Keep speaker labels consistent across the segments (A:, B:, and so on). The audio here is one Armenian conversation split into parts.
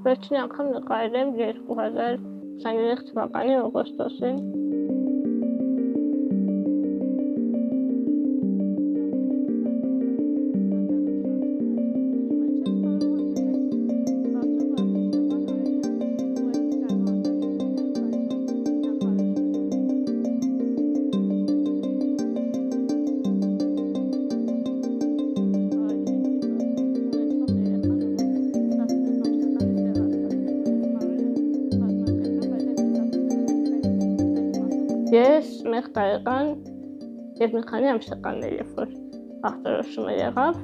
A: Վերջին անգամ նկարել եմ 2023 թվականի օգոստոսին։ Ես մեկ տարեկան և մի քանի ամսական էր, երբ որ ախտորոշումը եղավ,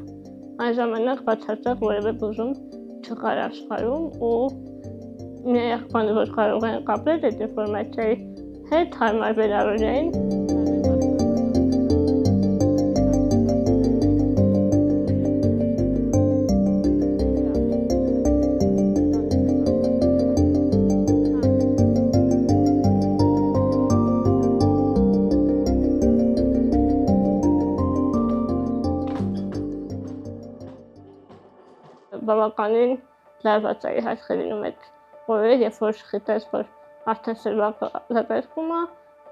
A: այն ժամանակ բացարձակ որևէ բուժում չկար աշխարհում ու միակ եղբայրը, որ կարող են կապել այդ ինֆորմացիայի հետ, հարմար վերարյուն էին։ Բավականին լարված էի հասկերինում այդ օրերը, երբ որ գիտես, որ արդեն սրվակը զարգացվում է,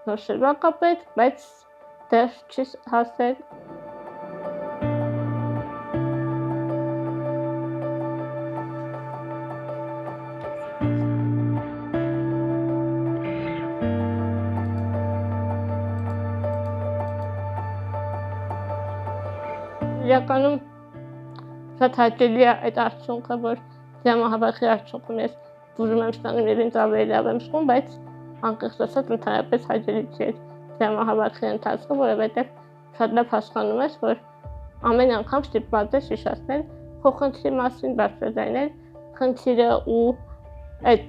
A: նոր սրվակ է պետք, բայց դեռ չի հասել։ Իրականում շատ հաճելի է այդ արդյունքը, որ դրամահավաքի արդյունքում ես բուժում եմ ստանում և ինձ ավելի լավ եմ զգում, բայց անկեղծ ասած ընդհանրապես հաճելի չի այդ դրամահավաքի ընթացքը, որովհետև շատ լավ հասկանում ես, որ ամեն անգամ ստիպված ես հիշեցնել քո խնդրի մասին, բարձրաձայնել խնդիրը ու այդ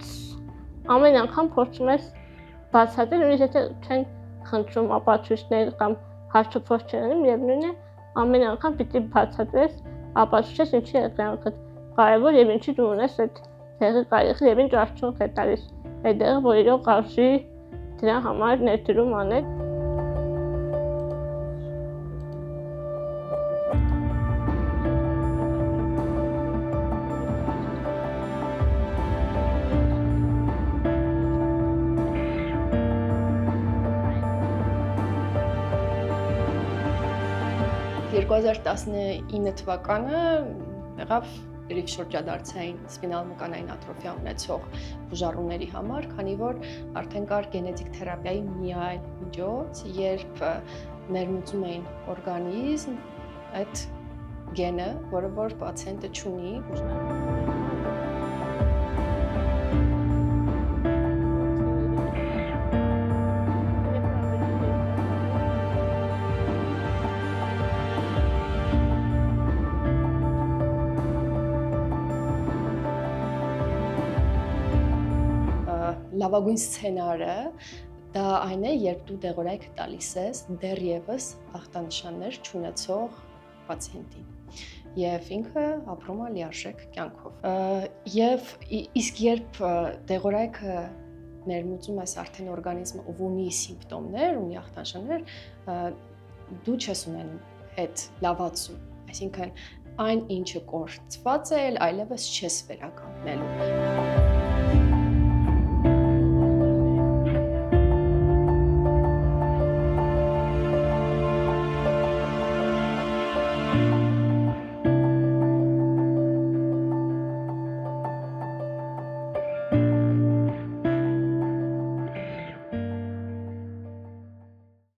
A: ամեն անգամ փորձում ես բացատրել, նույնիսկ եթե չեն խնդրում ապացույցներ կամ հարցուփորձ չեն անում, միևնույն է ամեն անգամ պիտի բացատրես, ապացուցես ինչի է կյանքդ կարևոր և ինչի դու ունես այդ տեղի կարիքը և ինչ արդյունք է տալիս այդ տեղը, որ իրոք արժի դրա համար ներդրում անել։
B: Երկու 2019 թվականը եղավ երիվ շրջադարձային սպինալ մկանային ատրոֆիա ունեցող բուժառուների համար, քանի որ արդեն կար գենետիկ թերապիայի մի այլ միջոց, երբ ներմուծում էին օրգանիզմ այդ գենը, որը որ պացիենտը չունի։ Լավագույն սցենարը դա այն է, երբ դու դեղորայք տալիս ես դեռևս ախտանշաններ չունեցող պացիենտին և ինքը ապրում է լիարժեք կյանքով։ Եվ իսկ երբ դեղորայքը ներմուծում ես արդեն օրգանիզմը ով ունի սիմպտոմներ, ունի ախտանշաններ, դու չես ունենում այդ լավացում, այսինքն այն ինչը կորցված է, այլևս չես վերականգնելու։